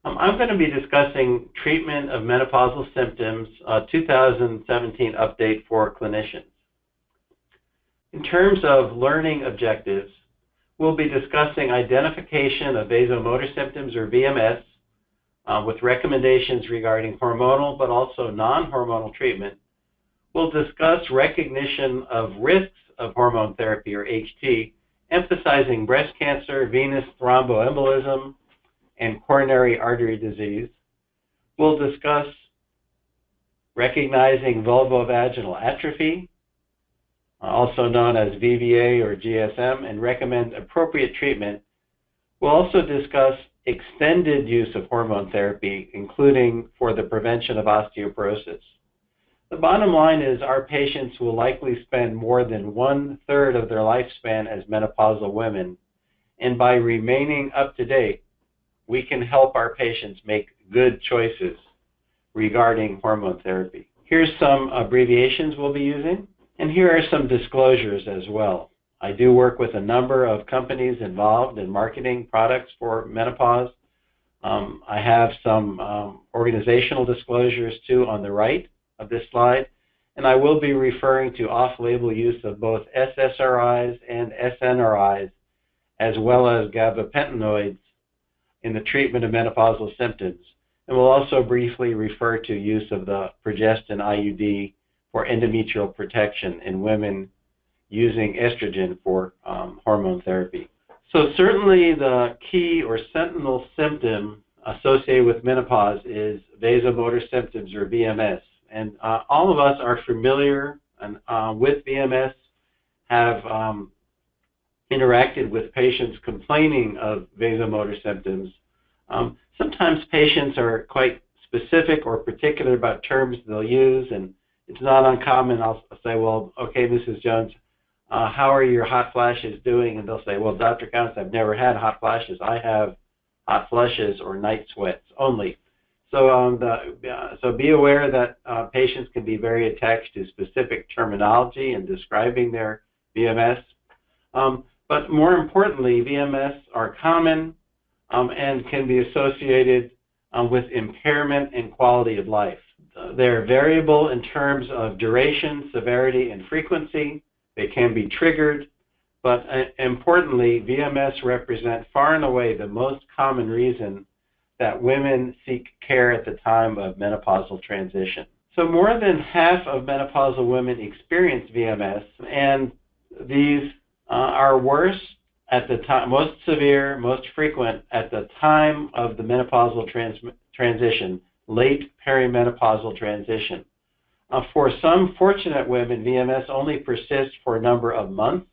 I'm going to be discussing treatment of menopausal symptoms, 2017 update for clinicians. In terms of learning objectives, we'll be discussing identification of vasomotor symptoms or VMS with recommendations regarding hormonal but also non-hormonal treatment. We'll discuss recognition of risks of hormone therapy or HT, emphasizing breast cancer, venous thromboembolism, and coronary artery disease. We'll discuss recognizing vulvovaginal atrophy, also known as VVA or GSM, and recommend appropriate treatment. We'll also discuss extended use of hormone therapy, including for the prevention of osteoporosis. The bottom line is our patients will likely spend more than 1/3 of their lifespan as menopausal women, and by remaining up to date, we can help our patients make good choices regarding hormone therapy. Here's some abbreviations we'll be using, and here are some disclosures as well. I do work with a number of companies involved in marketing products for menopause. I have some organizational disclosures too on the right of this slide, and I will be referring to off-label use of both SSRIs and SNRIs, as well as gabapentinoids in the treatment of menopausal symptoms. And we'll also briefly refer to use of the progestin IUD for endometrial protection in women using estrogen for hormone therapy. So certainly the key or sentinel symptom associated with menopause is vasomotor symptoms or VMS. And all of us are familiar with VMS, have interacted with patients complaining of vasomotor symptoms. Sometimes patients are quite specific or particular about terms they'll use, and it's not uncommon. I'll say, well, okay, Mrs. Jones, how are your hot flashes doing? And they'll say, well, Dr. Kaunitz, I've never had hot flashes. I have hot flushes or night sweats only. So, so be aware that patients can be very attached to specific terminology in describing their VMS. But more importantly, VMS are common and can be associated with impairment in quality of life. They're variable in terms of duration, severity, and frequency. They can be triggered, but importantly, VMS represent far and away the most common reason that women seek care at the time of menopausal transition. So more than half of menopausal women experience VMS, and these are worse at the time, most severe, most frequent at the time of the menopausal transition, late perimenopausal transition. For some fortunate women, VMS only persists for a number of months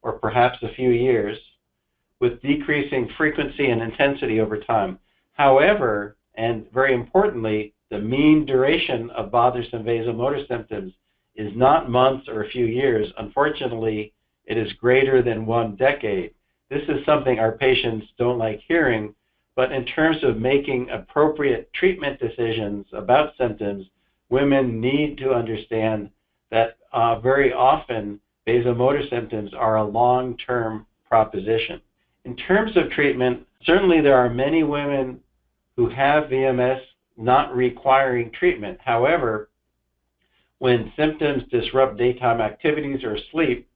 or perhaps a few years, with decreasing frequency and intensity over time. However, and very importantly, the mean duration of bothersome vasomotor symptoms is not months or a few years. Unfortunately, it is greater than 1 decade. This is something our patients don't like hearing, but in terms of making appropriate treatment decisions about symptoms, women need to understand that very often vasomotor symptoms are a long-term proposition. In terms of treatment, certainly there are many women who have VMS not requiring treatment. However, when symptoms disrupt daytime activities or sleep,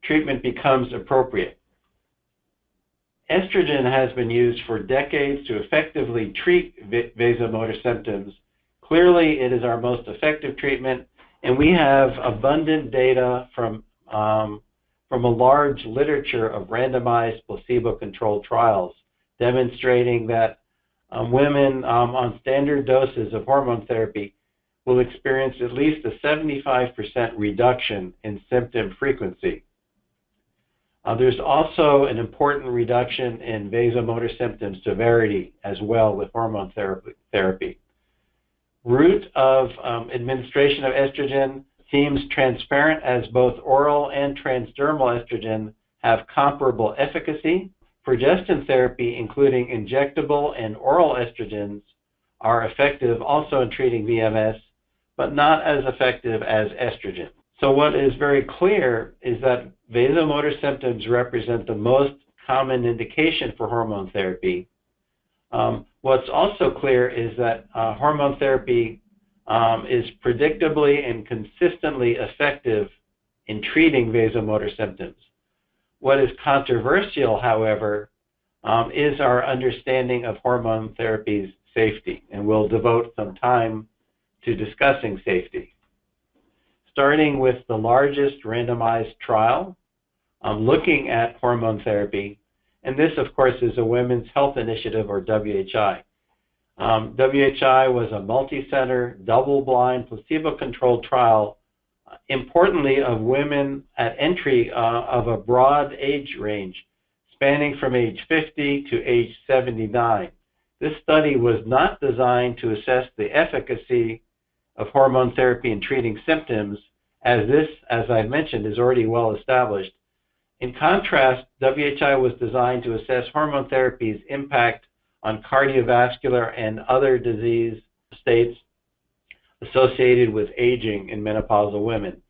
treatment becomes appropriate. Estrogen has been used for decades to effectively treat vasomotor symptoms. Clearly, it is our most effective treatment, and we have abundant data from a large literature of randomized placebo-controlled trials demonstrating that women on standard doses of hormone therapy will experience at least a 75% reduction in symptom frequency. There's also an important reduction in vasomotor symptom severity as well with hormone therapy. Route of administration of estrogen seems transparent, as both oral and transdermal estrogen have comparable efficacy. Progestin therapy, including injectable and oral estrogens, are effective also in treating VMS, but not as effective as estrogen. So what is very clear is that vasomotor symptoms represent the most common indication for hormone therapy. What's also clear is that hormone therapy is predictably and consistently effective in treating vasomotor symptoms. What is controversial, however, is our understanding of hormone therapy's safety, and we'll devote some time to discussing safety. Starting with the largest randomized trial looking at hormone therapy, and this, of course, is a Women's Health Initiative, or WHI. WHI was a multi-center, double-blind, placebo-controlled trial, importantly, of women at entry of a broad age range, spanning from age 50 to age 79. This study was not designed to assess the efficacy of hormone therapy in treating symptoms, as this, as I mentioned, is already well established. In contrast, WHI was designed to assess hormone therapy's impact on cardiovascular and other disease states associated with aging in menopausal women.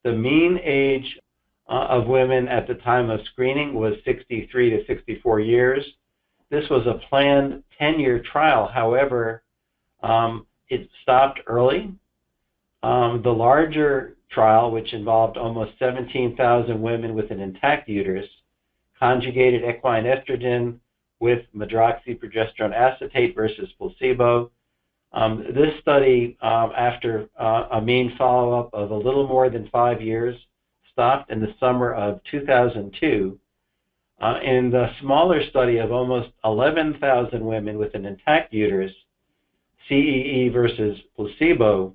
The mean age of women at the time of screening was 63 to 64 years. This was a planned 10-year trial. However, it stopped early. The larger trial, which involved almost 17,000 women with an intact uterus, conjugated equine estrogen with medroxyprogesterone acetate versus placebo. This study, after a mean follow-up of a little more than 5 years, stopped in the summer of 2002. In the smaller study of almost 11,000 women with an intact uterus, CEE versus placebo,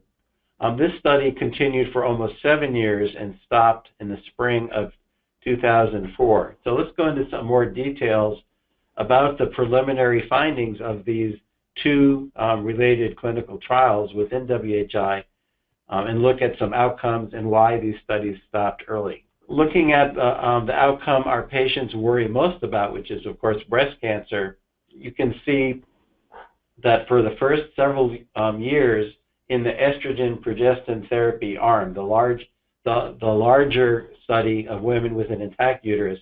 this study continued for almost 7 years and stopped in the spring of 2004. So let's go into some more details about the preliminary findings of these two related clinical trials within WHI and look at some outcomes and why these studies stopped early. Looking at the outcome our patients worry most about, which is, of course, breast cancer, you can see that for the first several years in the estrogen-progestin therapy arm, the larger study of women with an intact uterus,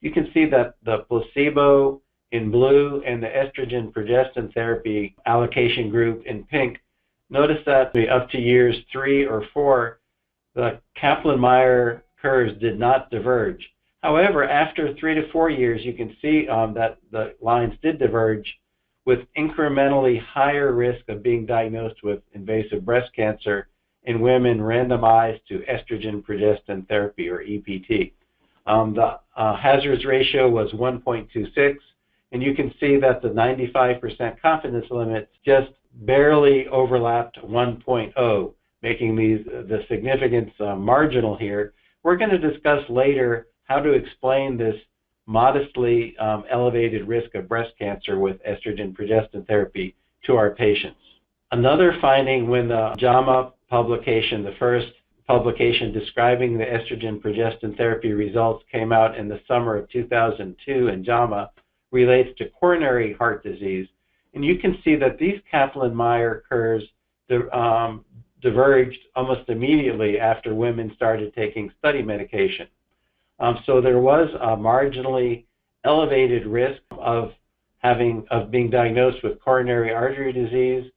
you can see that the placebo in blue and the estrogen-progestin therapy allocation group in pink, notice that up to years 3 or 4, the Kaplan-Meier curves did not diverge. However, after 3 to 4 years, you can see that the lines did diverge, with incrementally higher risk of being diagnosed with invasive breast cancer in women randomized to estrogen-progestin therapy, or EPT. The hazards ratio was 1.26, and you can see that the 95% confidence limit just barely overlapped 1.0, making the significance marginal here. We're going to discuss later how to explain this modestly elevated risk of breast cancer with estrogen-progestin therapy to our patients. Another finding when the JAMA publication, the first publication describing the estrogen-progestin therapy results, came out in the summer of 2002 in JAMA, relates to coronary heart disease. And you can see that these Kaplan-Meier curves diverged almost immediately after women started taking study medication. So there was a marginally elevated risk of being diagnosed with coronary artery disease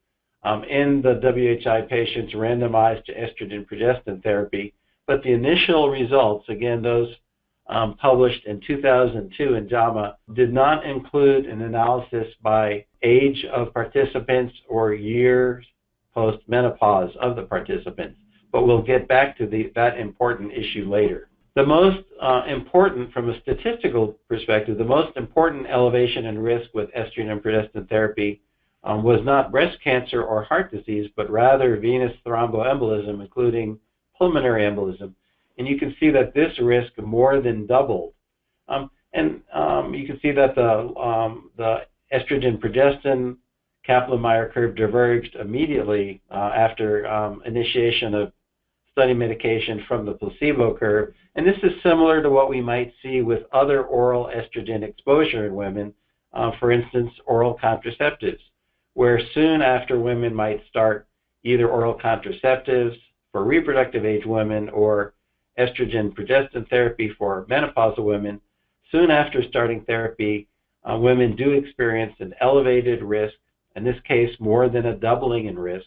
in the WHI patients randomized to estrogen-progestin therapy. But the initial results, again, those published in 2002 in JAMA, did not include an analysis by age of participants or years post-menopause of the participants. But we'll get back to that important issue later. The most important, from a statistical perspective, the most important elevation in risk with estrogen and progestin therapy was not breast cancer or heart disease, but rather venous thromboembolism, including pulmonary embolism. And you can see that this risk more than doubled. You can see that the estrogen-progestin Kaplan-Meier curve diverged immediately after initiation of study medication from the placebo curve. And this is similar to what we might see with other oral estrogen exposure in women, for instance, oral contraceptives, where soon after women might start either oral contraceptives for reproductive age women or estrogen-progestin therapy for menopausal women. Soon after starting therapy, women do experience an elevated risk in this case more than a doubling in risk,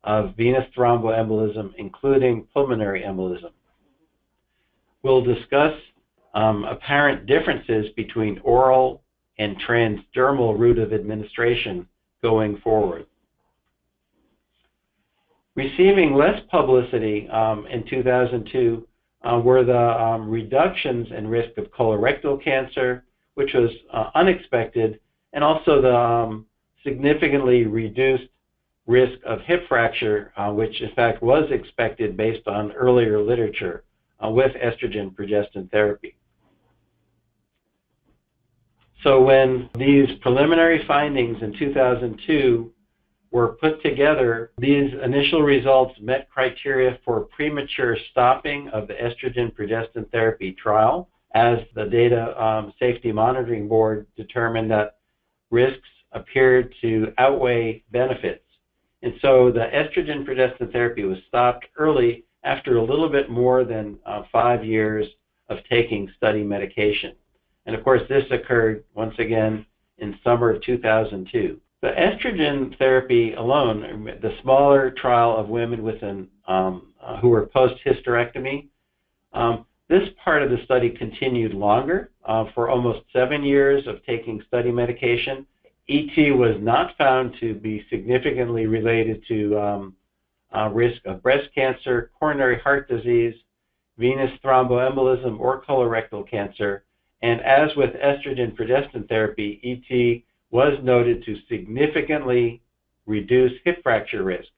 of venous thromboembolism, including pulmonary embolism. We'll discuss apparent differences between oral and transdermal route of administration going forward. Receiving less publicity in 2002 were the reductions in risk of colorectal cancer, which was unexpected, and also the significantly reduced risk of hip fracture, which in fact was expected based on earlier literature with estrogen-progestin therapy. So when these preliminary findings in 2002 were put together, these initial results met criteria for premature stopping of the estrogen-progestin therapy trial, as the Data Safety Monitoring Board determined that risks appeared to outweigh benefits. And so the estrogen-progestin therapy was stopped early after a little bit more than 5 years of taking study medication. And of course, this occurred once again in summer of 2002. The estrogen therapy alone, the smaller trial of women with who were post-hysterectomy, this part of the study continued longer for almost 7 years of taking study medication. ET was not found to be significantly related to risk of breast cancer, coronary heart disease, venous thromboembolism, or colorectal cancer. And as with estrogen-progestin therapy, ET was noted to significantly reduce hip fracture risk.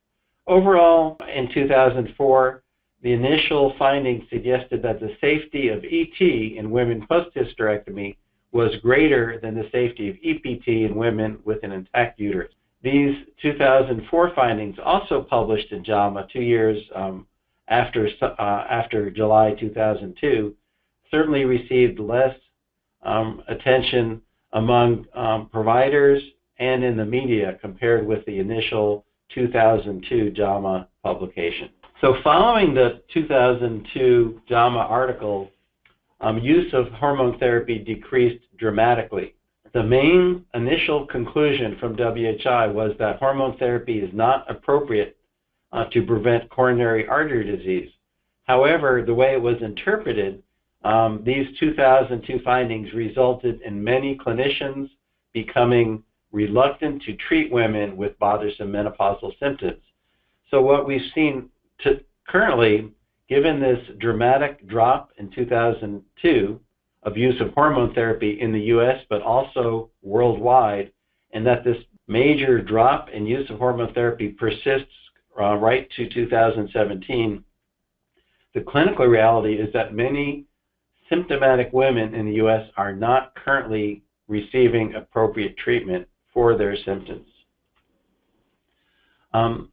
Overall, in 2004, the initial findings suggested that the safety of ET in women post-hysterectomy was greater than the safety of EPT in women with an intact uterus. These 2004 findings, also published in JAMA 2 years after July 2002, certainly received less attention among providers and in the media compared with the initial 2002 JAMA publication. So following the 2002 JAMA article, use of hormone therapy decreased dramatically. The main initial conclusion from WHI was that hormone therapy is not appropriate to prevent coronary artery disease. However, the way it was interpreted, these 2002 findings resulted in many clinicians becoming reluctant to treat women with bothersome menopausal symptoms. So what we've seen currently, given this dramatic drop in 2002 of use of hormone therapy in the US, but also worldwide, and that this major drop in use of hormone therapy persists right to 2017, the clinical reality is that many symptomatic women in the US are not currently receiving appropriate treatment for their symptoms.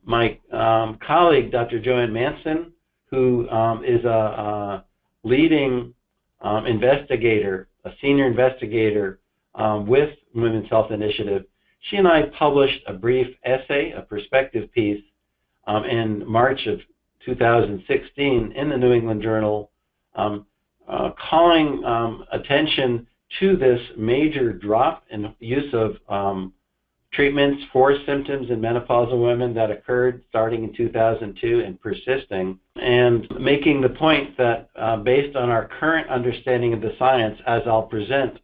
My colleague, Dr. Joanne Manson, who is a leading investigator, a senior investigator with Women's Health Initiative, she and I published a brief essay, a perspective piece, in March of 2016 in the New England Journal, calling attention to this major drop in use of treatments for symptoms in menopausal women that occurred starting in 2002 and persisting, and making the point that based on our current understanding of the science, as I'll present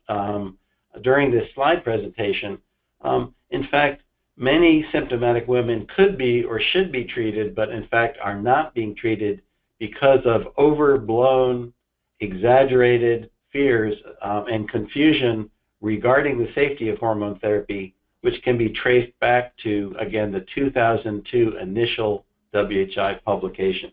during this slide presentation, in fact, many symptomatic women could be or should be treated, but in fact are not being treated because of overblown, exaggerated fears and confusion regarding the safety of hormone therapy, which can be traced back to, again, the 2002 initial WHI publications.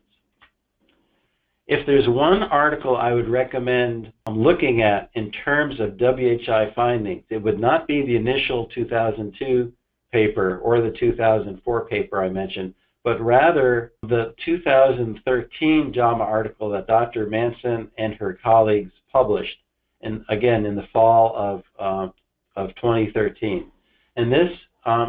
If there's one article I would recommend looking at in terms of WHI findings, it would not be the initial 2002 paper or the 2004 paper I mentioned, but rather the 2013 JAMA article that Dr. Manson and her colleagues published, and again in the fall of 2013. And this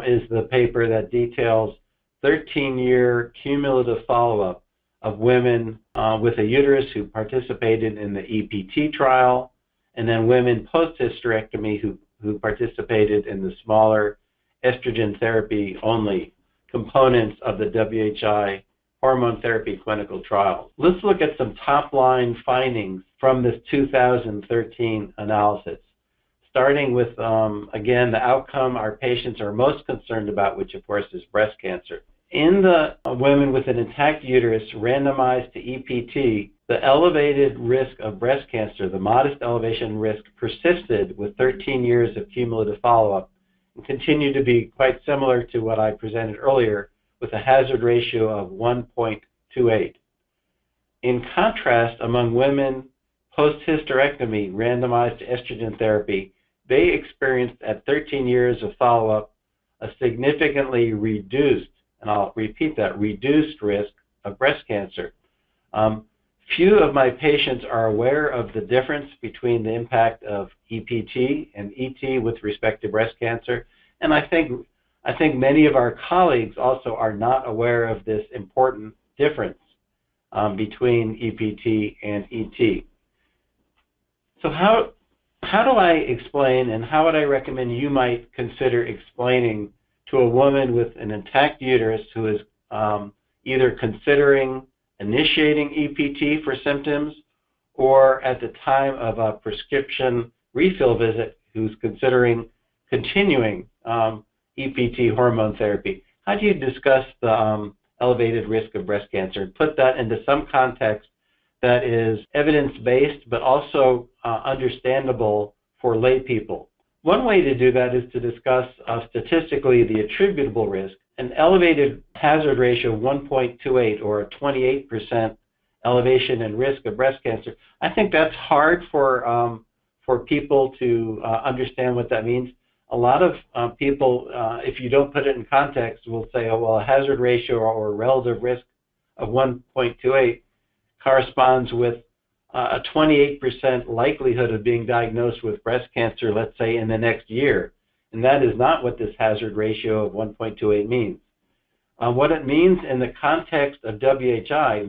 is the paper that details 13-year cumulative follow-up of women with a uterus who participated in the EPT trial, and then women post-hysterectomy who participated in the smaller estrogen therapy only components of the WHI hormone therapy clinical trial. Let's look at some top-line findings from this 2013 analysis, starting with, again, the outcome our patients are most concerned about, which, of course, is breast cancer. In the women with an intact uterus randomized to EPT, the elevated risk of breast cancer, the modest elevation risk, persisted with 13 years of cumulative follow-up and continued to be quite similar to what I presented earlier, with a hazard ratio of 1.28. In contrast, among women post-hysterectomy randomized to estrogen therapy, they experienced at 13 years of follow-up a significantly reduced, and I'll repeat that, reduced risk of breast cancer. Few of my patients are aware of the difference between the impact of EPT and ET with respect to breast cancer, and I think many of our colleagues also are not aware of this important difference between EPT and ET. So how do I explain, and how would I recommend you might consider explaining to a woman with an intact uterus who is either considering initiating EPT for symptoms, or at the time of a prescription refill visit who's considering continuing EPT hormone therapy? How do you discuss the elevated risk of breast cancer and put that into some context that is evidence-based but also understandable for lay people? One way to do that is to discuss statistically the attributable risk. An elevated hazard ratio of 1.28, or a 28% elevation in risk of breast cancer. I think that's hard for people to understand what that means. A lot of people, if you don't put it in context, will say, oh, well, a hazard ratio or a relative risk of 1.28 corresponds with a 28% likelihood of being diagnosed with breast cancer, let's say, in the next year. And that is not what this hazard ratio of 1.28 means. What it means in the context of WHI,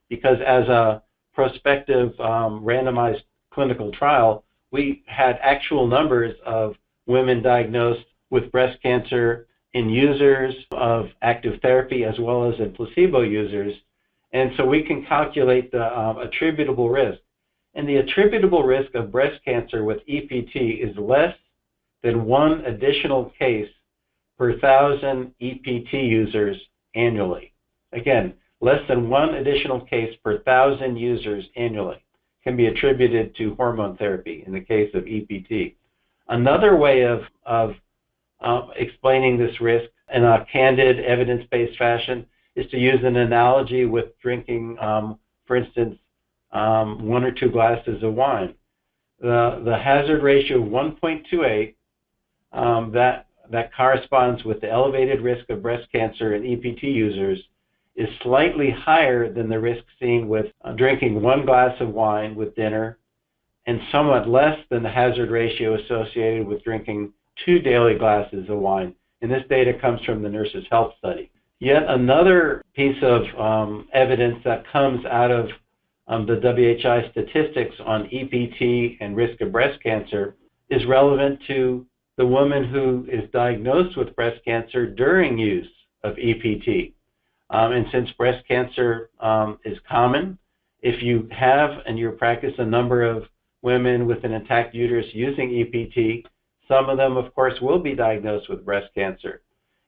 because as a prospective randomized clinical trial, we had actual numbers of women diagnosed with breast cancer in users of active therapy as well as in placebo users. And so we can calculate the attributable risk. And the attributable risk of breast cancer with EPT is less than one additional case per 1,000 EPT users annually. Again, less than one additional case per 1,000 users annually can be attributed to hormone therapy in the case of EPT. Another way of explaining this risk in a candid, evidence-based fashion is to use an analogy with drinking, for instance, 1 or 2 glasses of wine. The hazard ratio of 1.28, that corresponds with the elevated risk of breast cancer in EPT users, is slightly higher than the risk seen with drinking 1 glass of wine with dinner, and somewhat less than the hazard ratio associated with drinking 2 daily glasses of wine. And this data comes from the Nurses' Health Study. Yet another piece of evidence that comes out of the WHI statistics on EPT and risk of breast cancer is relevant to the woman who is diagnosed with breast cancer during use of EPT. And since breast cancer is common, if you have in your practice a number of women with an intact uterus using EPT, some of them, of course, will be diagnosed with breast cancer.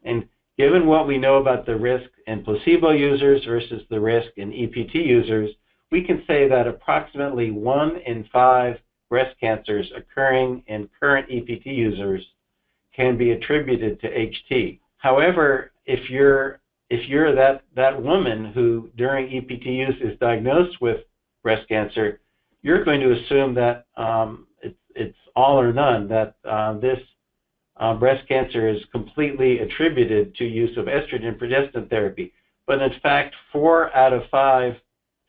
And given what we know about the risk in placebo users versus the risk in EPT users, we can say that approximately 1 in 5 breast cancers occurring in current EPT users can be attributed to HT. However, if you're that woman who during EPT use is diagnosed with breast cancer, you're going to assume that it's all or none, that this breast cancer is completely attributed to use of estrogen progestin therapy. But in fact, 4 out of 5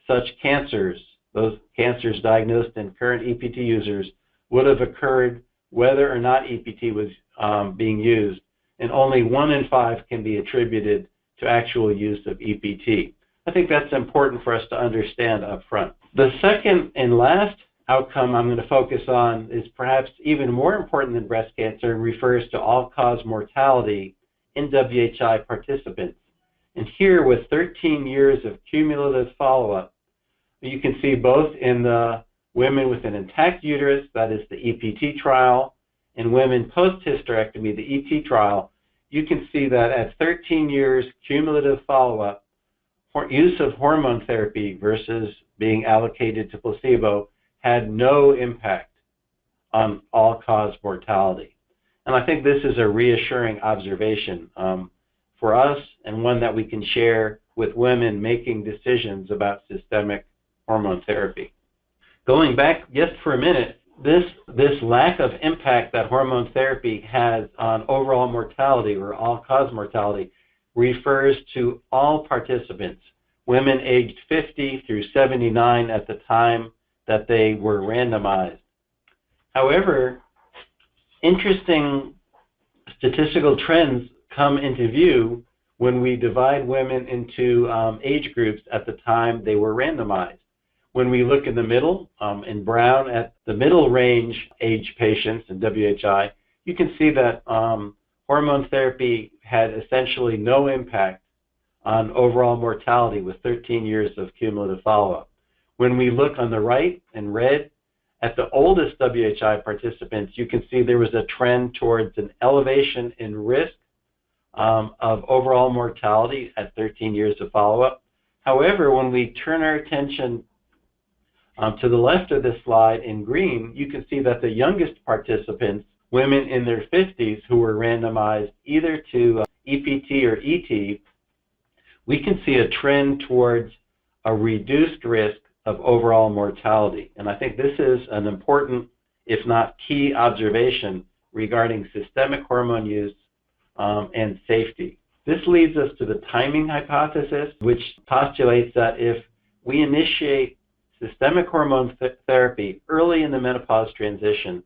such cancers, those cancers diagnosed in current EPT users, would have occurred whether or not EPT was being used, and only 1 in 5 can be attributed to actual use of EPT. I think that's important for us to understand up front. The second and last outcome I'm going to focus on is perhaps even more important than breast cancer and refers to all-cause mortality in WHI participants. And here, with 13 years of cumulative follow-up, you can see both in the women with an intact uterus, that is the EPT trial, and women post-hysterectomy, the ET trial, you can see that at 13 years cumulative follow-up, use of hormone therapy versus being allocated to placebo had no impact on all-cause mortality. And I think this is a reassuring observation for us, and one that we can share with women making decisions about systemic hormone therapy. Going back just for a minute, this lack of impact that hormone therapy has on overall mortality or all-cause mortality refers to all participants, women aged 50 through 79 at the time that they were randomized. However, interesting statistical trends come into view when we divide women into age groups at the time they were randomized. When we look in the middle, in brown, at the middle range age patients in WHI, you can see that hormone therapy had essentially no impact on overall mortality with 13 years of cumulative follow-up. When we look on the right in red at the oldest WHI participants, you can see there was a trend towards an elevation in risk of overall mortality at 13 years of follow-up. However, when we turn our attention to the left of this slide in green, you can see that the youngest participants, women in their 50s who were randomized either to EPT or ET, we can see a trend towards a reduced risk of overall mortality. And I think this is an important, if not key, observation regarding systemic hormone use and safety. This leads us to the timing hypothesis, which postulates that if we initiate systemic hormone therapy early in the menopause transition,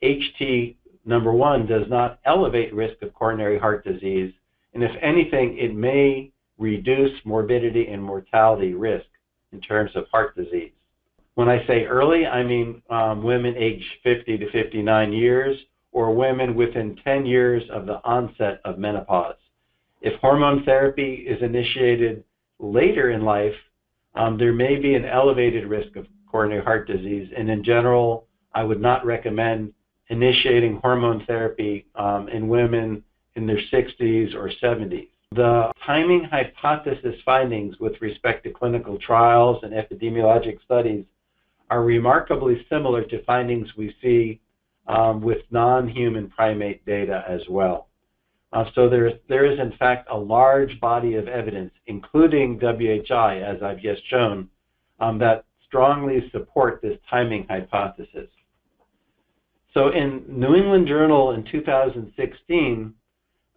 HT, number one, does not elevate risk of coronary heart disease, and if anything, it may reduce morbidity and mortality risk in terms of heart disease. When I say early, I mean women aged 50 to 59 years, or women within 10 years of the onset of menopause. If hormone therapy is initiated later in life, there may be an elevated risk of coronary heart disease, and in general, I would not recommend initiating hormone therapy in women in their 60s or 70s. The timing hypothesis findings with respect to clinical trials and epidemiologic studies are remarkably similar to findings we see with non-human primate data as well. So there is in fact a large body of evidence, including WHI, as I've just shown, that strongly support this timing hypothesis. So in New England Journal in 2016,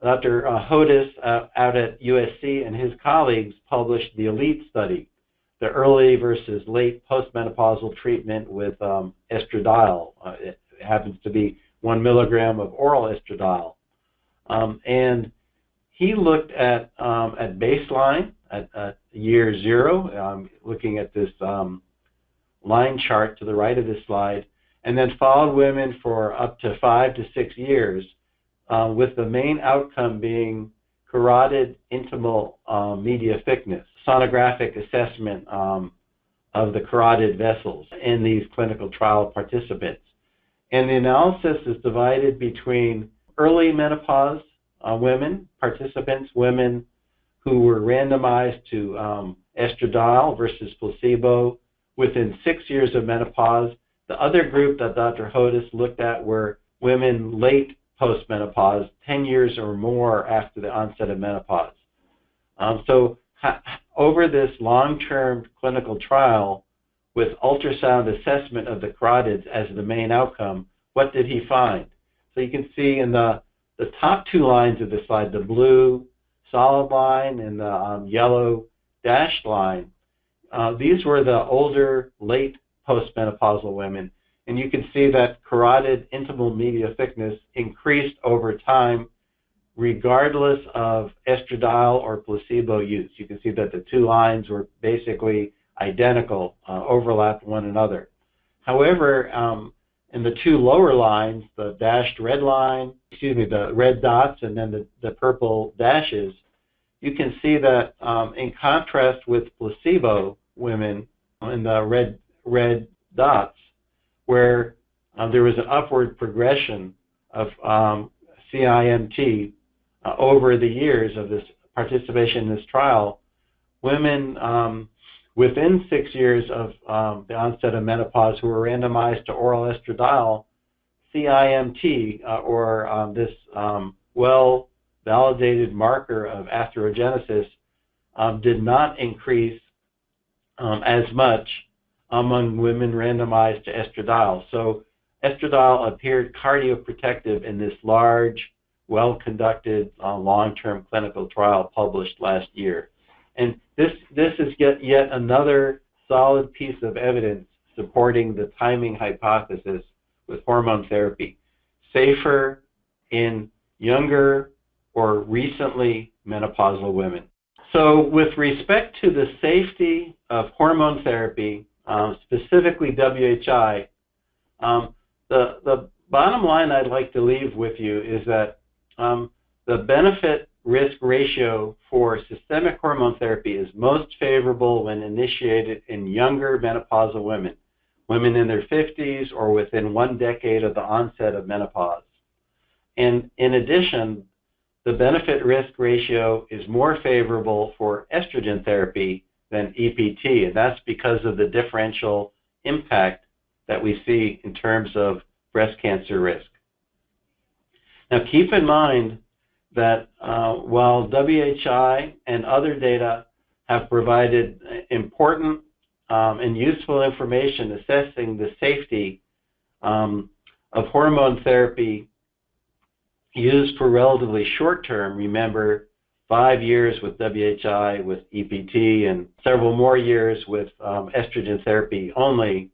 Dr. Hodis out at USC and his colleagues published the ELITE study, the early versus late postmenopausal treatment with estradiol. It happens to be 1 milligram of oral estradiol. And he looked at baseline at year 0, looking at this line chart to the right of this slide, and then followed women for up to 5 to 6 years, with the main outcome being carotid intimal media thickness, sonographic assessment of the carotid vessels in these clinical trial participants. And the analysis is divided between early menopause women, participants, women who were randomized to estradiol versus placebo within 6 years of menopause. The other group that Dr. Hodis looked at were women late postmenopause, 10 years or more after the onset of menopause. So over this long-term clinical trial with ultrasound assessment of the carotids as the main outcome, what did he find? So you can see in the top 2 lines of the slide, the blue solid line and the yellow dashed line, these were the older, late postmenopausal women. And you can see that carotid intimal media thickness increased over time regardless of estradiol or placebo use. You can see that the 2 lines were basically identical, overlapped one another. However, in the two lower lines, the dashed red line, the red dots and then the purple dashes, you can see that in contrast with placebo women in the red dots, where there was an upward progression of CIMT over the years of this participation in this trial, women within 6 years of the onset of menopause who were randomized to oral estradiol, CIMT, or this well-validated marker of atherogenesis, did not increase as much among women randomized to estradiol. So estradiol appeared cardioprotective in this large, well-conducted, long-term clinical trial published last year. And this is yet another solid piece of evidence supporting the timing hypothesis with hormone therapy. Safer in younger or recently menopausal women. So with respect to the safety of hormone therapy, specifically WHI, the bottom line I'd like to leave with you is that the benefit-risk ratio for systemic hormone therapy is most favorable when initiated in younger menopausal women, women in their 50s or within 1 decade of the onset of menopause. And in addition, the benefit-risk ratio is more favorable for estrogen therapy than EPT, and that's because of the differential impact that we see in terms of breast cancer risk. Now keep in mind that while WHI and other data have provided important and useful information assessing the safety of hormone therapy used for relatively short term, remember 5 years with WHI, with EPT, and several more years with estrogen therapy only,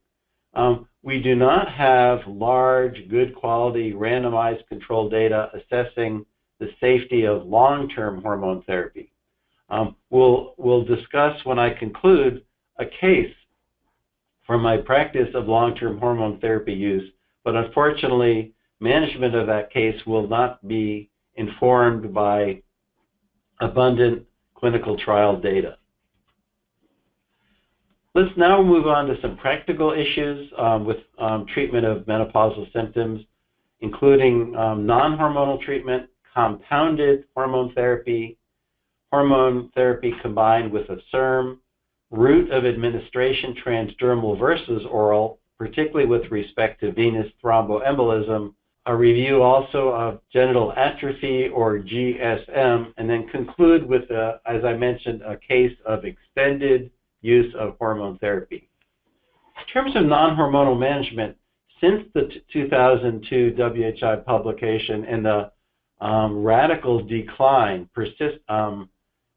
we do not have large, good quality, randomized controlled data assessing the safety of long-term hormone therapy. We'll discuss when I conclude a case from my practice of long-term hormone therapy use, but unfortunately, management of that case will not be informed by abundant clinical trial data. Let's now move on to some practical issues with treatment of menopausal symptoms, including non-hormonal treatment, compounded hormone therapy combined with a SERM, route of administration, transdermal versus oral, particularly with respect to venous thromboembolism, a review also of genital atrophy or GSM, and then conclude with, as I mentioned, a case of extended use of hormone therapy. In terms of non-hormonal management, since the 2002 WHI publication and the radical decline,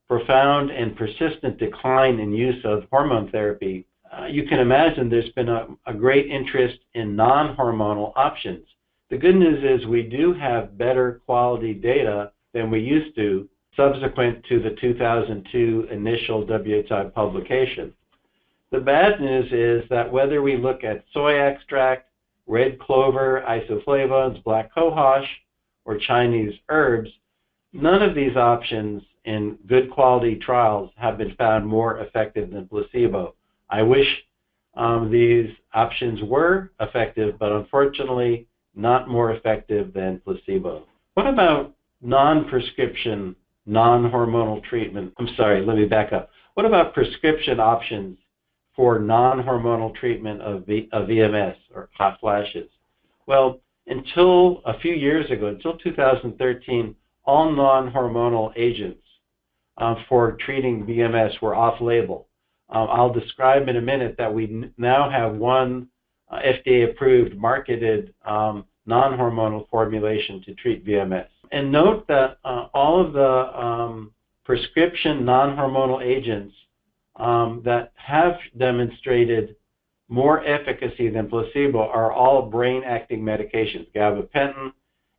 profound and persistent decline in use of hormone therapy, you can imagine there's been a great interest in non-hormonal options. The good news is we do have better quality data than we used to subsequent to the 2002 initial WHI publication. The bad news is that whether we look at soy extract, red clover, isoflavones, black cohosh, or Chinese herbs, none of these options in good quality trials have been found more effective than placebo. I wish these options were effective, but unfortunately not more effective than placebo. What about non-prescription, non-hormonal treatment? I'm sorry, let me back up. What about prescription options for non-hormonal treatment of VMS or hot flashes? Well, until a few years ago, until 2013, all non-hormonal agents for treating VMS were off-label. I'll describe in a minute that we now have one FDA-approved, marketed non-hormonal formulation to treat VMS. And note that all of the prescription non-hormonal agents that have demonstrated more efficacy than placebo are all brain-acting medications, gabapentin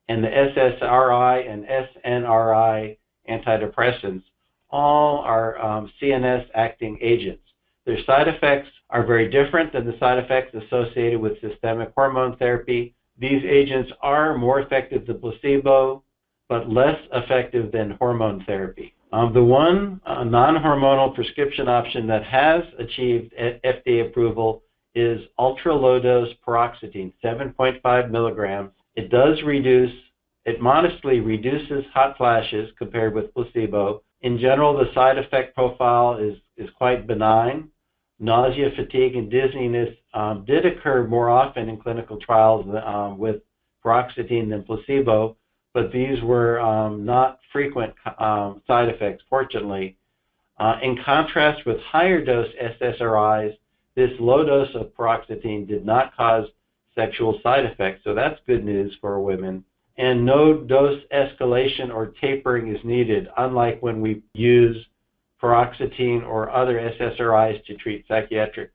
and the SSRI and SNRI antidepressants. All are CNS-acting agents. Their side effects are very different than the side effects associated with systemic hormone therapy. These agents are more effective than placebo, but less effective than hormone therapy. The one non-hormonal prescription option that has achieved FDA approval is ultra-low-dose paroxetine, 7.5 milligrams. It modestly reduces hot flashes compared with placebo. In general, the side effect profile is quite benign. Nausea, fatigue, and dizziness did occur more often in clinical trials with paroxetine than placebo, but these were not frequent side effects, fortunately. In contrast with higher dose SSRIs, this low dose of paroxetine did not cause sexual side effects, so that's good news for women. And no dose escalation or tapering is needed, unlike when we use paroxetine or other SSRIs to treat psychiatric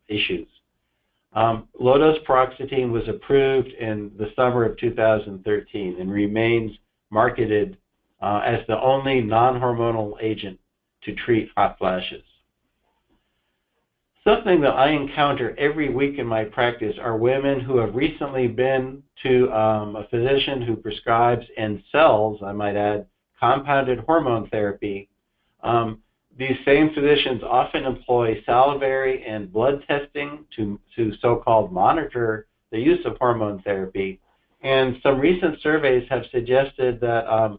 issues. Low-dose paroxetine was approved in the summer of 2013 and remains marketed as the only non-hormonal agent to treat hot flashes. Something that I encounter every week in my practice are women who have recently been to a physician who prescribes and sells, I might add, compounded hormone therapy. These same physicians often employ salivary and blood testing to so-called monitor the use of hormone therapy. And some recent surveys have suggested that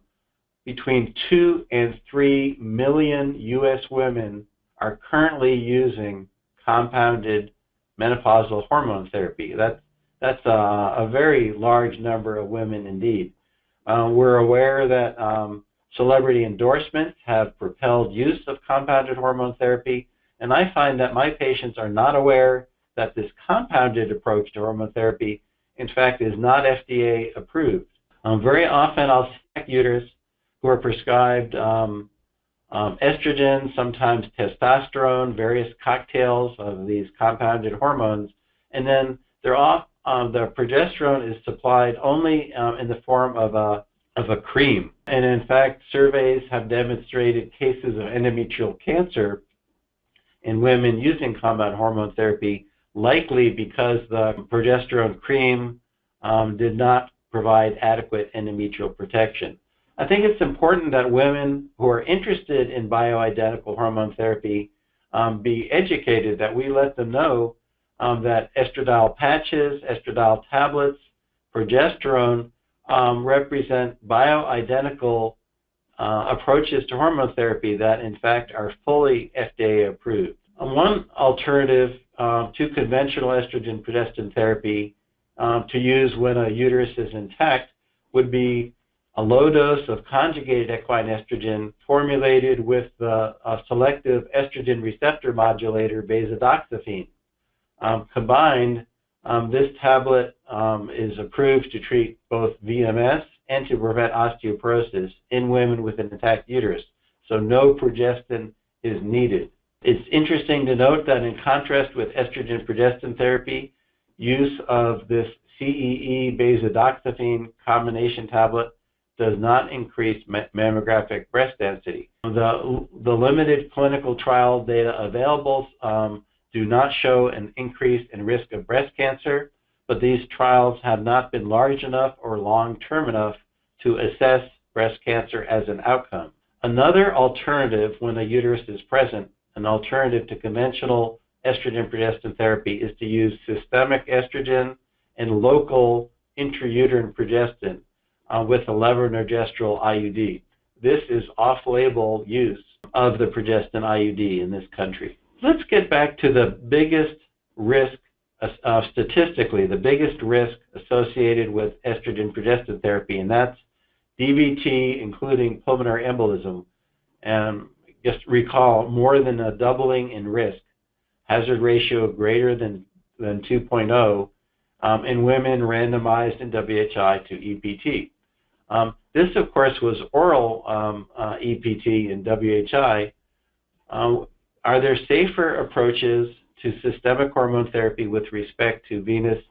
between 2 and 3 million U.S. women are currently using compounded menopausal hormone therapy. That's a very large number of women indeed. We're aware that celebrity endorsements have propelled use of compounded hormone therapy, and I find that my patients are not aware that this compounded approach to hormone therapy, in fact, is not FDA approved. Very often I'll see uterus who are prescribed estrogen, sometimes testosterone, various cocktails of these compounded hormones, and then the progesterone is supplied only in the form of a cream. And in fact, surveys have demonstrated cases of endometrial cancer in women using compounded hormone therapy, likely because the progesterone cream did not provide adequate endometrial protection. I think it's important that women who are interested in bioidentical hormone therapy be educated, that we let them know that estradiol patches, estradiol tablets, progesterone represent bioidentical approaches to hormone therapy that in fact are fully FDA approved. One alternative to conventional estrogen progestin therapy to use when a uterus is intact would be a low dose of conjugated equine estrogen formulated with the selective estrogen receptor modulator vasodoxifene. Combined, this tablet is approved to treat both VMS and to prevent osteoporosis in women with an intact uterus, so no progestin is needed. It's interesting to note that in contrast with estrogen progestin therapy, use of this CEE vasodoxifene combination tablet does not increase mammographic breast density. The limited clinical trial data available do not show an increase in risk of breast cancer, but these trials have not been large enough or long-term enough to assess breast cancer as an outcome. Another alternative when a uterus is present, an alternative to conventional estrogen progestin therapy, is to use systemic estrogen and local intrauterine progestin with a levonorgestrel IUD. This is off-label use of the progestin IUD in this country. Let's get back to the biggest risk, statistically, the biggest risk associated with estrogen progestin therapy, and that's DVT, including pulmonary embolism. And just recall, more than a doubling in risk, hazard ratio greater than 2.0 in women randomized in WHI to EPT. This, of course, was oral EPT in WHI. Are there safer approaches to systemic hormone therapy with respect to venous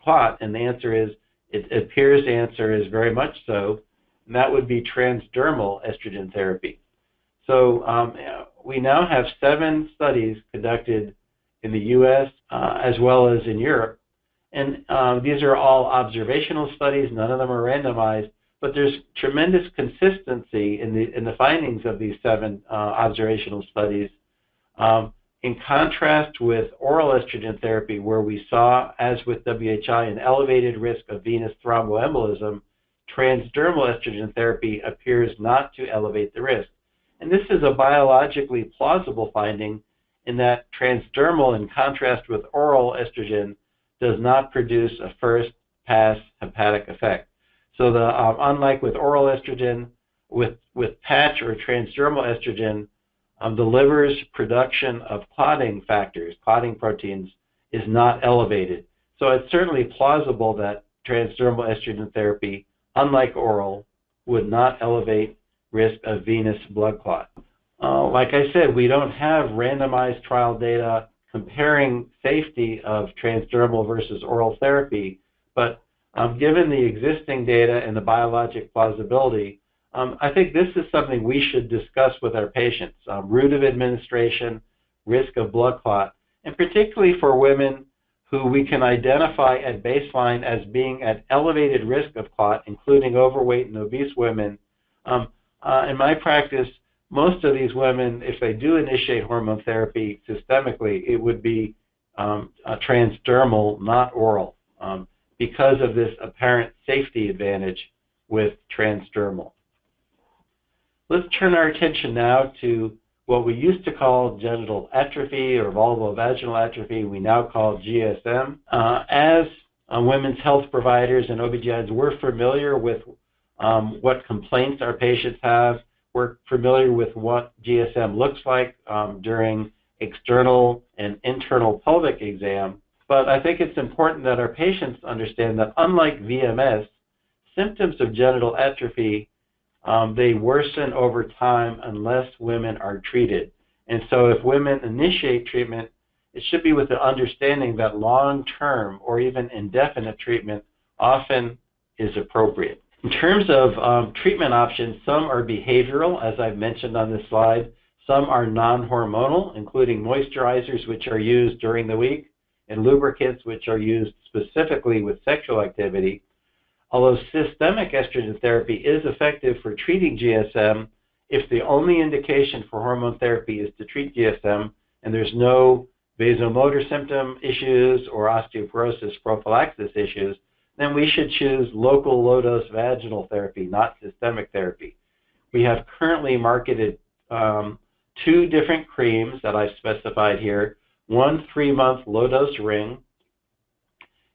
clot? And the answer is, it appears the answer is very much so, and that would be transdermal estrogen therapy. So we now have 7 studies conducted in the U.S. As well as in Europe. And these are all observational studies. None of them are randomized, but there's tremendous consistency in the findings of these 7 observational studies. In contrast with oral estrogen therapy, where we saw, as with WHI, an elevated risk of venous thromboembolism, transdermal estrogen therapy appears not to elevate the risk. And this is a biologically plausible finding in that transdermal, in contrast with oral estrogen, does not produce a first-pass hepatic effect. So unlike with oral estrogen, with patch or transdermal estrogen, the liver's production of clotting factors, clotting proteins, is not elevated. So it's certainly plausible that transdermal estrogen therapy, unlike oral, would not elevate risk of venous blood clot. Like I said, we don't have randomized trial data comparing safety of transdermal versus oral therapy, but given the existing data and the biologic plausibility, I think this is something we should discuss with our patients. Route of administration, risk of blood clot, and particularly for women who we can identify at baseline as being at elevated risk of clot, including overweight and obese women. In my practice, most of these women, if they do initiate hormone therapy systemically, it would be transdermal, not oral, because of this apparent safety advantage with transdermal. Let's turn our attention now to what we used to call genital atrophy or vulvovaginal atrophy, we now call GSM. As women's health providers and OB-GYNs, we're familiar with what complaints our patients have. We're familiar with what GSM looks like during external and internal pelvic exam. But I think it's important that our patients understand that unlike VMS, symptoms of genital atrophy, they worsen over time unless women are treated. And so if women initiate treatment, it should be with the understanding that long-term or even indefinite treatment often is appropriate. In terms of treatment options, some are behavioral, as I've mentioned on this slide. Some are non-hormonal, including moisturizers, which are used during the week, and lubricants, which are used specifically with sexual activity. Although systemic estrogen therapy is effective for treating GSM, if the only indication for hormone therapy is to treat GSM and there's no vasomotor symptom issues or osteoporosis prophylaxis issues, then we should choose local low-dose vaginal therapy, not systemic therapy. We have currently marketed 2 different creams that I've specified here, one 3-month low-dose ring,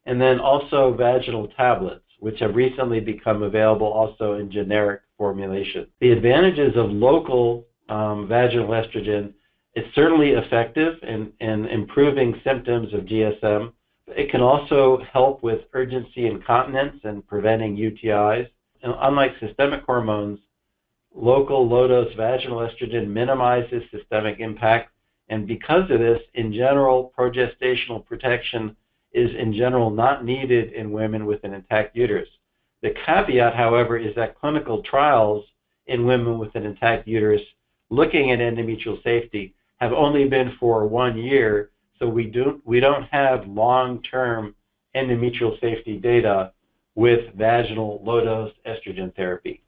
and then also vaginal tablets, which have recently become available also in generic formulation. The advantages of local vaginal estrogen, it's certainly effective in improving symptoms of GSM. It can also help with urgency incontinence and preventing UTIs. And unlike systemic hormones, local low-dose vaginal estrogen minimizes systemic impact. And because of this, in general, progestational protection is in general not needed in women with an intact uterus. The caveat, however, is that clinical trials in women with an intact uterus looking at endometrial safety have only been for 1 year, so we don't have long-term endometrial safety data with vaginal low-dose estrogen therapy.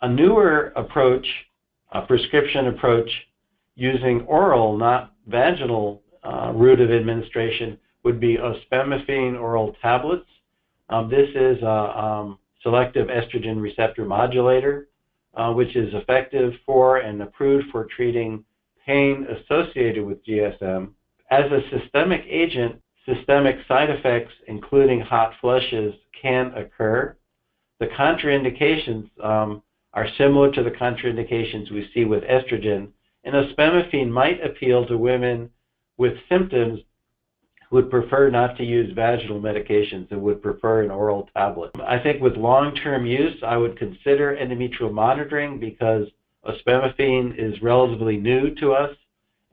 A newer approach, a prescription approach using oral, not vaginal route of administration, would be ospemifene oral tablets. This is a selective estrogen receptor modulator, which is effective for and approved for treating pain associated with GSM. As a systemic agent, systemic side effects, including hot flushes, can occur. The contraindications are similar to the contraindications we see with estrogen, and ospemifene might appeal to women with symptoms who would prefer not to use vaginal medications and would prefer an oral tablet. I think with long-term use, I would consider endometrial monitoring because ospemifene is relatively new to us,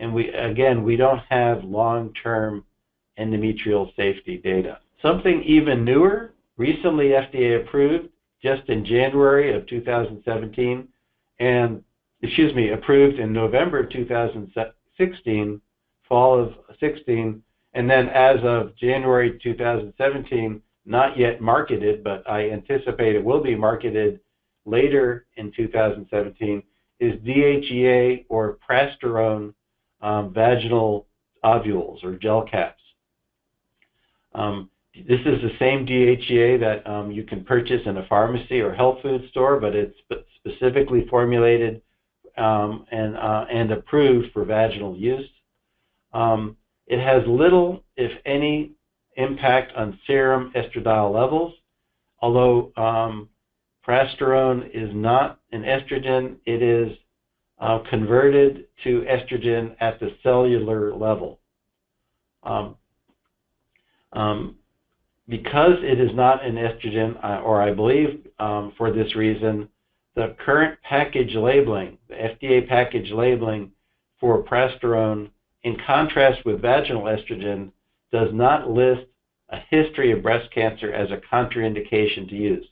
and we don't have long-term endometrial safety data. Something even newer, recently FDA approved, just in January of 2017, and approved in November of 2016 fall of 16, and then as of January 2017, not yet marketed, but I anticipate it will be marketed later in 2017, is DHEA or prasterone vaginal ovules or gel caps. This is the same DHEA that you can purchase in a pharmacy or health food store, but it's specifically formulated and approved for vaginal use. It has little, if any, impact on serum estradiol levels. Although prasterone is not an estrogen, it is converted to estrogen at the cellular level. Because it is not an estrogen, or I believe for this reason, the current package labeling, the FDA package labeling for prasterone, in contrast with vaginal estrogen, does not list a history of breast cancer as a contraindication to use.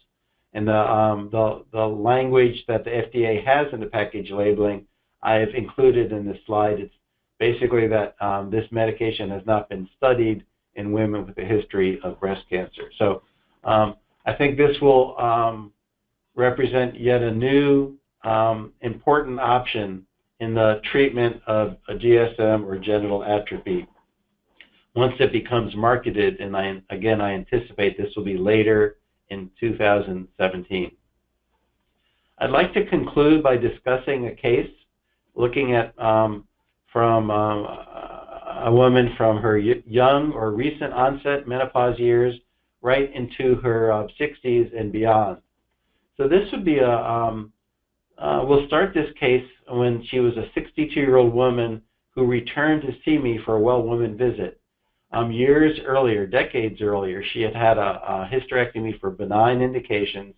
And the language that the FDA has in the package labeling, I have included in this slide. It's basically that this medication has not been studied in women with a history of breast cancer. So I think this will represent yet a new important option in the treatment of a GSM or genital atrophy once it becomes marketed, and I anticipate this will be later in 2017. I'd like to conclude by discussing a case looking at from a woman from her young or recent onset menopause years right into her 60s and beyond. So this would be we'll start this case when she was a 62-year-old woman who returned to see me for a well-woman visit. Years earlier, decades earlier, she had had a hysterectomy for benign indications,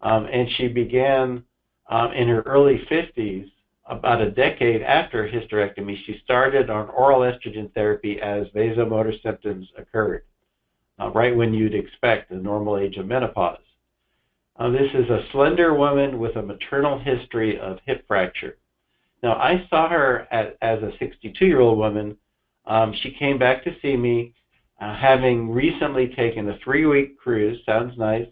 and she began in her early 50s, about a decade after hysterectomy, she started on oral estrogen therapy as vasomotor symptoms occurred, right when you'd expect the normal age of menopause. This is a slender woman with a maternal history of hip fracture. Now, I saw her as a 62-year-old woman. She came back to see me having recently taken a 3-week cruise. Sounds nice,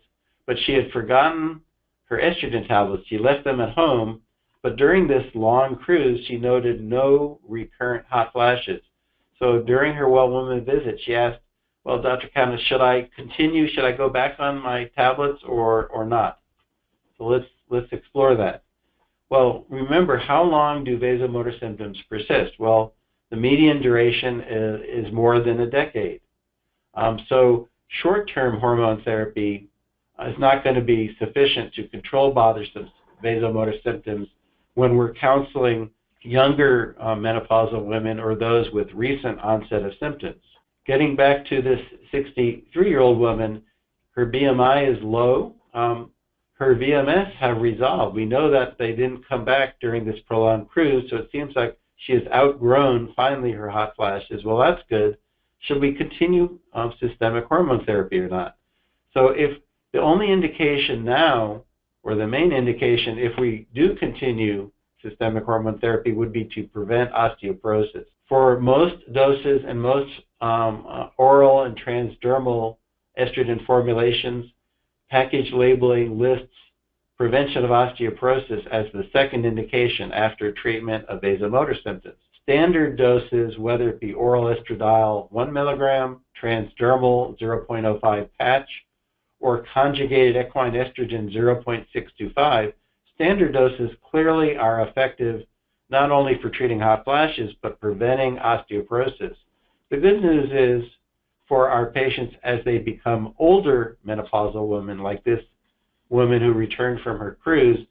but she had forgotten her estrogen tablets. She left them at home, but during this long cruise, she noted no recurrent hot flashes. So during her well-woman visit, she asked, well, Dr. Kaunitz, should I continue? Should I go back on my tablets or not? So let's explore that. Well, remember, how long do vasomotor symptoms persist? Well, the median duration is more than a decade. So short-term hormone therapy is not going to be sufficient to control bothersome vasomotor symptoms when we're counseling younger menopausal women or those with recent onset of symptoms. Getting back to this 63-year-old woman, her BMI is low. Her VMS have resolved. We know that they didn't come back during this prolonged cruise, so it seems like she has outgrown finally her hot flashes. Well, that's good. Should we continue systemic hormone therapy or not? So if the only indication now, or the main indication if we do continue systemic hormone therapy, would be to prevent osteoporosis. For most doses and most oral and transdermal estrogen formulations, package labeling lists prevention of osteoporosis as the second indication after treatment of vasomotor symptoms. Standard doses, whether it be oral estradiol 1 milligram, transdermal 0.05 patch, or conjugated equine estrogen 0.625, standard doses clearly are effective not only for treating hot flashes, but preventing osteoporosis. The good news is for our patients as they become older menopausal women, like this woman who returned from her cruise,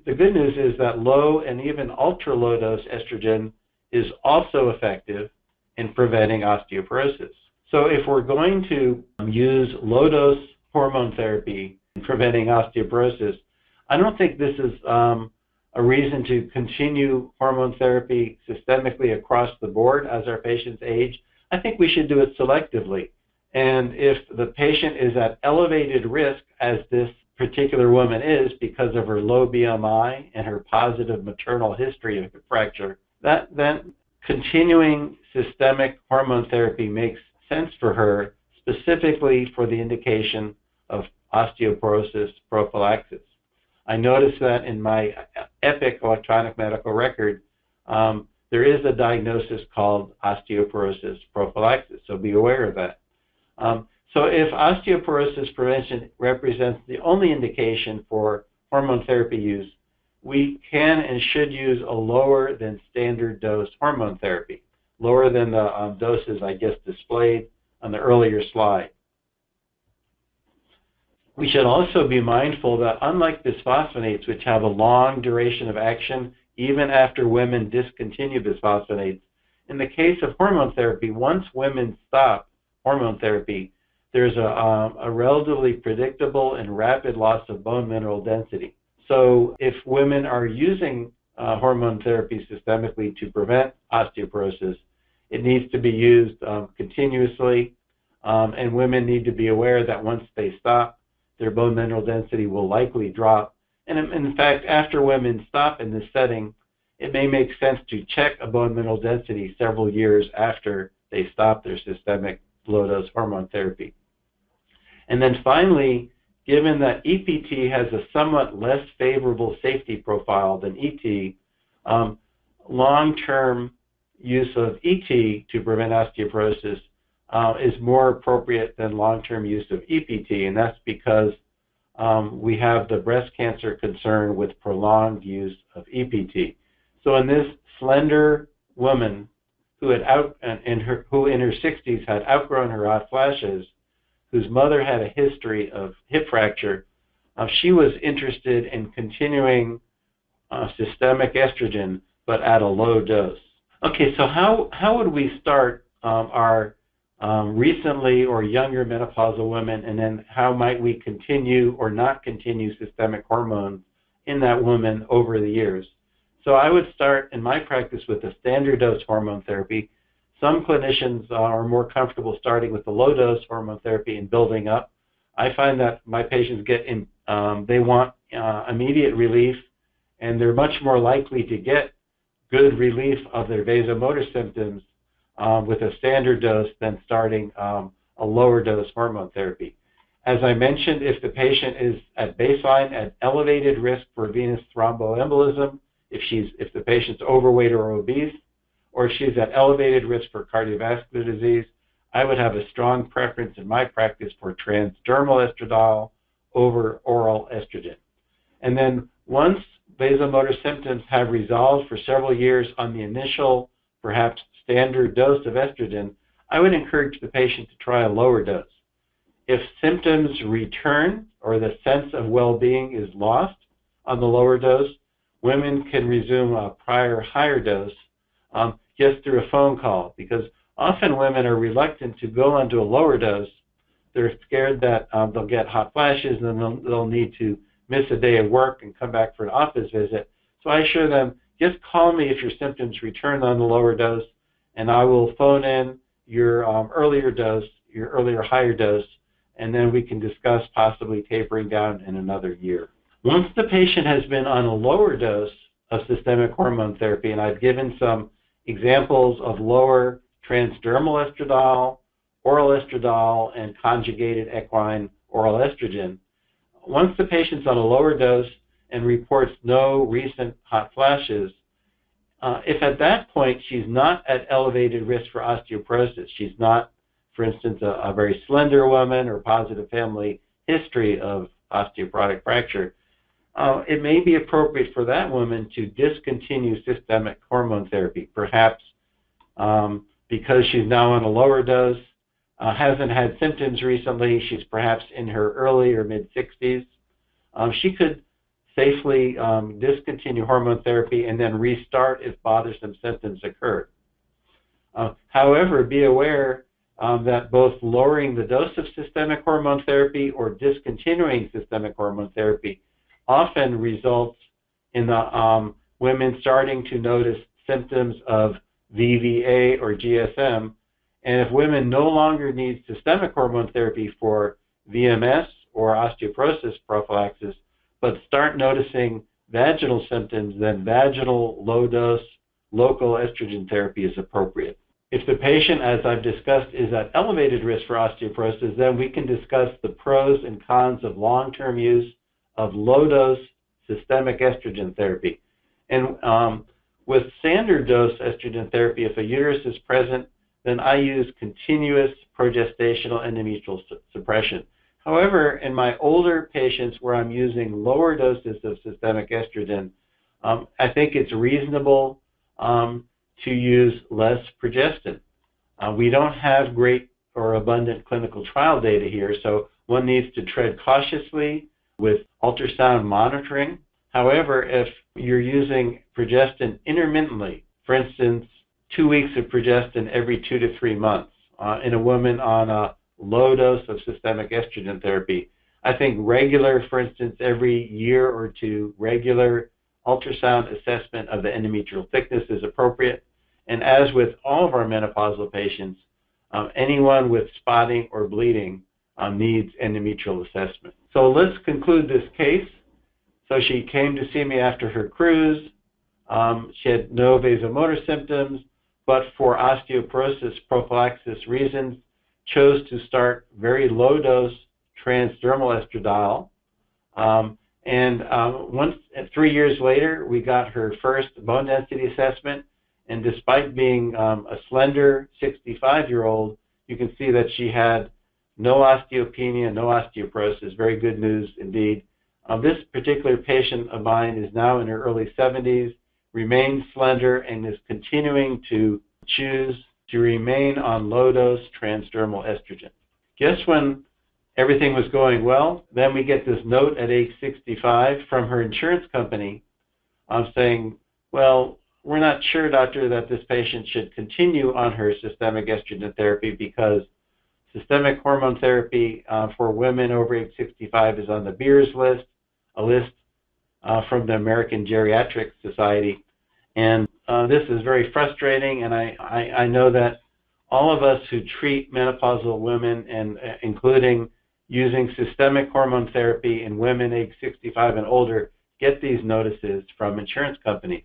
the good news is that low and even ultra-low dose estrogen is also effective in preventing osteoporosis. So if we're going to use low-dose hormone therapy in preventing osteoporosis, I don't think this is a reason to continue hormone therapy systemically across the board as our patients age. I think we should do it selectively. And if the patient is at elevated risk, as this particular woman is because of her low BMI and her positive maternal history of hip fracture, then continuing systemic hormone therapy makes sense for her, specifically for the indication of osteoporosis prophylaxis. I noticed that in my EPIC electronic medical record, there is a diagnosis called osteoporosis prophylaxis, so be aware of that. So if osteoporosis prevention represents the only indication for hormone therapy use, we can and should use a lower than standard dose hormone therapy, lower than the doses I just displayed on the earlier slide. We should also be mindful that unlike bisphosphonates, which have a long duration of action even after women discontinue bisphosphonates, in the case of hormone therapy, once women stop hormone therapy, there's a relatively predictable and rapid loss of bone mineral density. So if women are using hormone therapy systemically to prevent osteoporosis, it needs to be used continuously, and women need to be aware that once they stop, their bone mineral density will likely drop. And in fact, after women stop in this setting, it may make sense to check a bone mineral density several years after they stop their systemic low-dose hormone therapy. And then finally, given that EPT has a somewhat less favorable safety profile than ET, long-term use of ET to prevent osteoporosis is more appropriate than long-term use of EPT, and that's because we have the breast cancer concern with prolonged use of EPT. So in this slender woman who had who in her 60s had outgrown her hot flashes, whose mother had a history of hip fracture, she was interested in continuing systemic estrogen, but at a low dose. Okay, so how would we start our recently or younger menopausal women, and then how might we continue or not continue systemic hormones in that woman over the years? So I would start in my practice with a standard dose hormone therapy. Some clinicians are more comfortable starting with the low dose hormone therapy and building up. I find that my patients they want immediate relief, and they're much more likely to get good relief of their vasomotor symptoms with a standard dose than starting a lower dose hormone therapy. As I mentioned, if the patient is at baseline at elevated risk for venous thromboembolism, if the patient's overweight or obese, or if she's at elevated risk for cardiovascular disease, I would have a strong preference in my practice for transdermal estradiol over oral estrogen. And then once vasomotor symptoms have resolved for several years on the initial, perhaps standard dose of estrogen, I would encourage the patient to try a lower dose. If symptoms return or the sense of well-being is lost on the lower dose, women can resume a prior higher dose just through a phone call, because often women are reluctant to go onto a lower dose. They're scared that they'll get hot flashes and then they'll need to miss a day of work and come back for an office visit. So I assure them, just call me if your symptoms return on the lower dose, and I will phone in your earlier dose, your earlier higher dose, and then we can discuss possibly tapering down in another year. Once the patient has been on a lower dose of systemic hormone therapy, and I've given some examples of lower transdermal estradiol, oral estradiol, and conjugated equine oral estrogen, once the patient's on a lower dose and reports no recent hot flashes, if at that point she's not at elevated risk for osteoporosis, she's not, for instance, a very slender woman or positive family history of osteoporotic fracture, it may be appropriate for that woman to discontinue systemic hormone therapy, perhaps because she's now on a lower dose, hasn't had symptoms recently, she's perhaps in her early or mid-60s. She could safely discontinue hormone therapy and then restart if bothersome symptoms occur. However, be aware that both lowering the dose of systemic hormone therapy or discontinuing systemic hormone therapy often results in the women starting to notice symptoms of VVA or GSM. And if women no longer need systemic hormone therapy for VMS or osteoporosis prophylaxis, but start noticing vaginal symptoms, then vaginal low-dose local estrogen therapy is appropriate. If the patient, as I've discussed, is at elevated risk for osteoporosis, then we can discuss the pros and cons of long-term use of low-dose systemic estrogen therapy. And with standard dose estrogen therapy, if a uterus is present, then I use continuous progestational endometrial suppression. However, in my older patients where I'm using lower doses of systemic estrogen, I think it's reasonable to use less progestin. We don't have great or abundant clinical trial data here, so one needs to tread cautiously with ultrasound monitoring. However, if you're using progestin intermittently, for instance, 2 weeks of progestin every 2 to 3 months in a woman on a low dose of systemic estrogen therapy, I think regular, for instance, every year or two, regular ultrasound assessment of the endometrial thickness is appropriate. And as with all of our menopausal patients, anyone with spotting or bleeding needs endometrial assessment. So let's conclude this case. So she came to see me after her cruise. She had no vasomotor symptoms, but for osteoporosis prophylaxis reasons, chose to start very low-dose transdermal estradiol. Once 3 years later, we got her first bone density assessment, and despite being a slender 65-year-old, you can see that she had no osteopenia, no osteoporosis. Very good news indeed. This particular patient of mine is now in her early 70s, remains slender, and is continuing to choose to remain on low-dose transdermal estrogen. Guess when everything was going well, then we get this note at age 65 from her insurance company saying, well, we're not sure, doctor, that this patient should continue on her systemic estrogen therapy because systemic hormone therapy for women over age 65 is on the Beers list, a list from the American Geriatric Society. And this is very frustrating, and I know that all of us who treat menopausal women, and including using systemic hormone therapy in women age 65 and older, get these notices from insurance companies.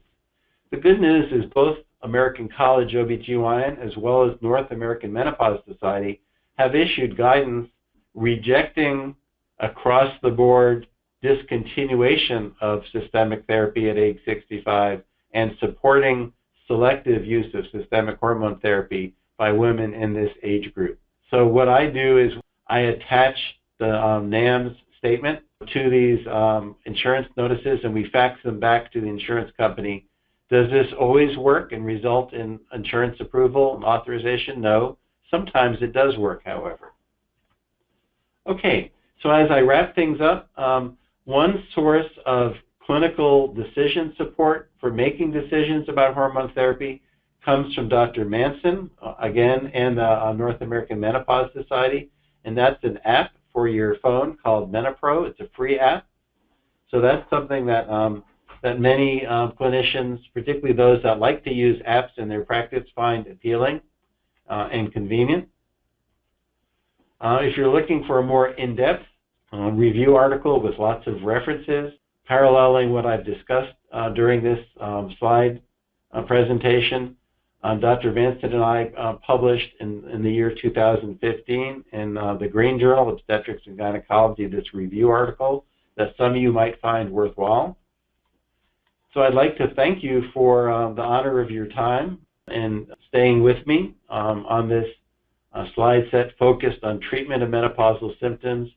The good news is both American College OBGYN as well as North American Menopause Society have issued guidance rejecting across-the-board discontinuation of systemic therapy at age 65 and supporting selective use of systemic hormone therapy by women in this age group. So what I do is I attach the NAMS statement to these insurance notices, and we fax them back to the insurance company. Does this always work and result in insurance approval and authorization? No. Sometimes it does work, however. Okay, so as I wrap things up, one source of clinical decision support for making decisions about hormone therapy comes from Dr. Manson, again, and the North American Menopause Society, and that's an app for your phone called MenoPro. It's a free app. So that's something that that many clinicians, particularly those that like to use apps in their practice, find appealing and convenient. If you're looking for a more in-depth review article with lots of references, paralleling what I've discussed during this slide presentation, Dr. Vincent and I published in the year 2015 in the Green Journal, Obstetrics and Gynecology, this review article that some of you might find worthwhile. So I'd like to thank you for the honor of your time and staying with me on this slide set focused on treatment of menopausal symptoms.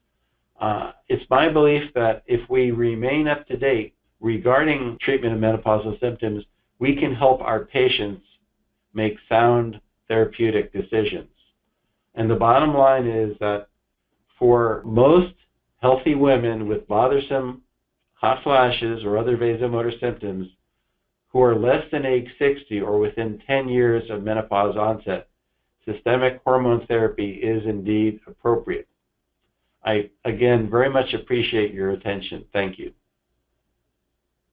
It's my belief that if we remain up to date regarding treatment of menopausal symptoms, we can help our patients make sound therapeutic decisions. And the bottom line is that for most healthy women with bothersome hot flashes or other vasomotor symptoms who are less than age 60 or within 10 years of menopause onset, systemic hormone therapy is indeed appropriate. I, again, very much appreciate your attention. Thank you.